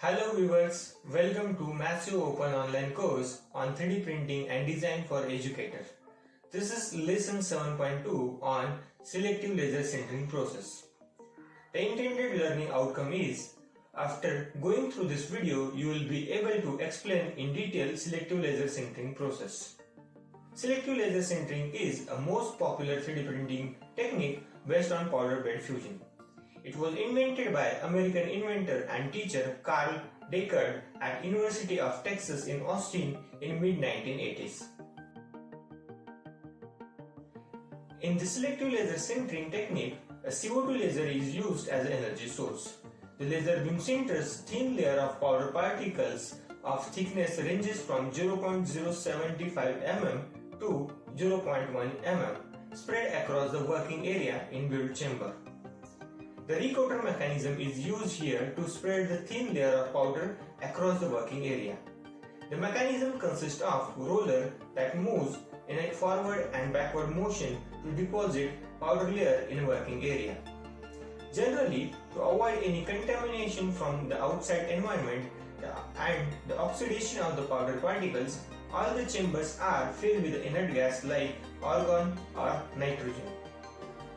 Hello viewers, welcome to massive open online course on 3D printing and design for educators. This is lesson 7.2 on selective laser sintering process. The intended learning outcome is, after going through this video, you will be able to explain in detail selective laser sintering process. Selective laser sintering is a most popular 3D printing technique based on powder bed fusion. It was invented by American inventor and teacher Carl Deckard at University of Texas in Austin in mid-1980s. In the selective laser sintering technique, a CO2 laser is used as an energy source. The laser beam sinters thin layer of powder particles of thickness ranges from 0.075 mm to 0.1 mm spread across the working area in build chamber. The recoater mechanism is used here to spread the thin layer of powder across the working area. The mechanism consists of roller that moves in a forward and backward motion to deposit powder layer in a working area. Generally, to avoid any contamination from the outside environment and the oxidation of the powder particles, all the chambers are filled with inert gas like argon or nitrogen.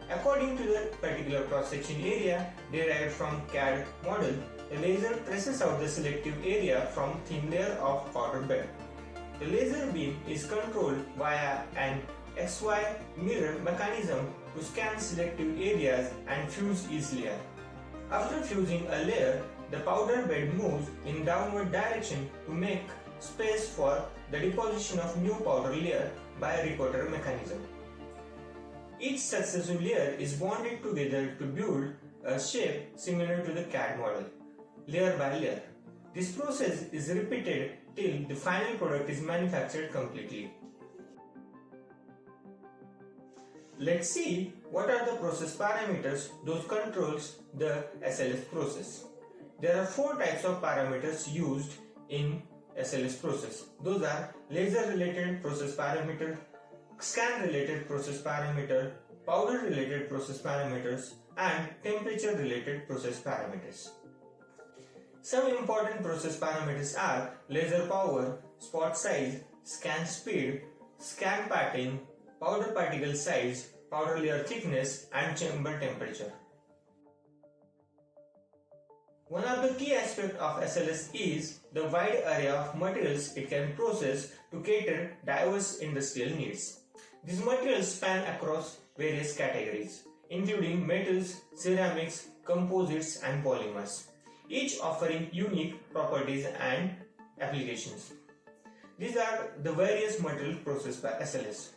According to the particular cross-section area derived from CAD model, the laser traces out the selective area from thin layer of powder bed. The laser beam is controlled via an XY mirror mechanism to scan selective areas and fuse each layer. After fusing a layer, the powder bed moves in downward direction to make space for the deposition of new powder layer by a recoater mechanism. Each successive layer is bonded together to build a shape similar to the CAD model, layer by layer. This process is repeated till the final product is manufactured completely. Let's see what are the process parameters those controls the SLS process. There are 4 types of parameters used in SLS process. Those are laser related process parameter, scan related process parameter, powder related process parameters, and temperature related process parameters. Some important process parameters are laser power, spot size, scan speed, scan pattern, powder particle size, powder layer thickness, and chamber temperature. One of the key aspects of SLS is the wide array of materials it can process to cater diverse industrial needs. These materials span across various categories, including metals, ceramics, composites, and polymers, each offering unique properties and applications. These are the various material processed by SLS.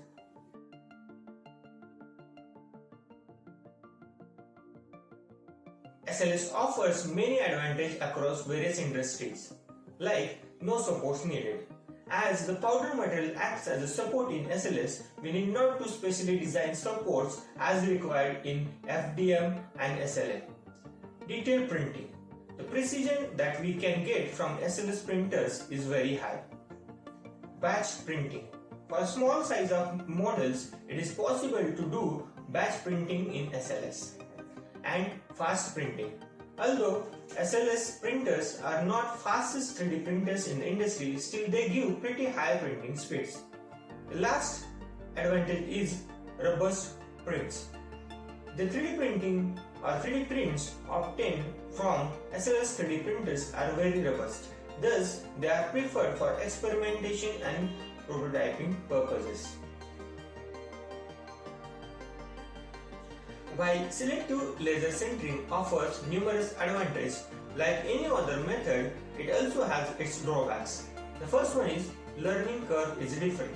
SLS offers many advantages across various industries, like no supports needed. As the powder material acts as a support in SLS, we need not to specially design supports as required in FDM and SLA. Detail printing. The precision that we can get from SLS printers is very high. Batch printing. For a small size of models, it is possible to do batch printing in SLS. And fast printing. Although SLS printers are not fastest 3D printers in the industry, still they give pretty high printing speeds. The last advantage is robust prints. The 3D printing or 3D prints obtained from SLS 3D printers are very robust. Thus, they are preferred for experimentation and prototyping purposes. While selective laser sintering offers numerous advantages, like any other method, it also has its drawbacks. The first one is learning curve is different.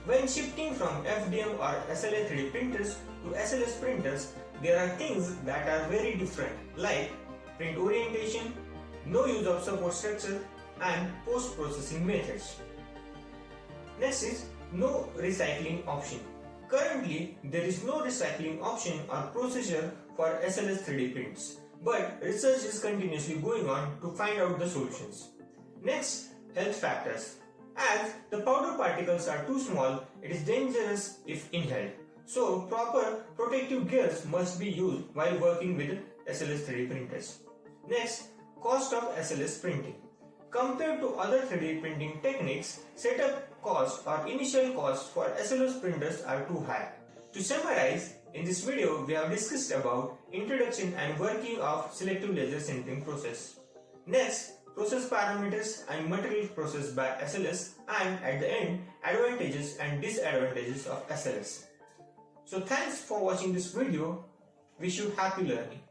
When shifting from FDM or SLA 3D printers to SLS printers, there are things that are very different, like print orientation, no use of support structure, and post-processing methods. Next is no recycling option. Currently, there is no recycling option or procedure for SLS 3D prints, but research is continuously going on to find out the solutions. Next, health factors. As the powder particles are too small, it is dangerous if inhaled. So, proper protective gears must be used while working with SLS 3D printers. Next, Cost of SLS printing. Compared to other 3D printing techniques, setup cost or initial cost for SLS printers are too high. To summarize, in this video we have discussed about introduction and working of selective laser sintering process. Next, process parameters and material processed by SLS, and at the end, advantages and disadvantages of SLS. So thanks for watching this video. Wish you happy learning.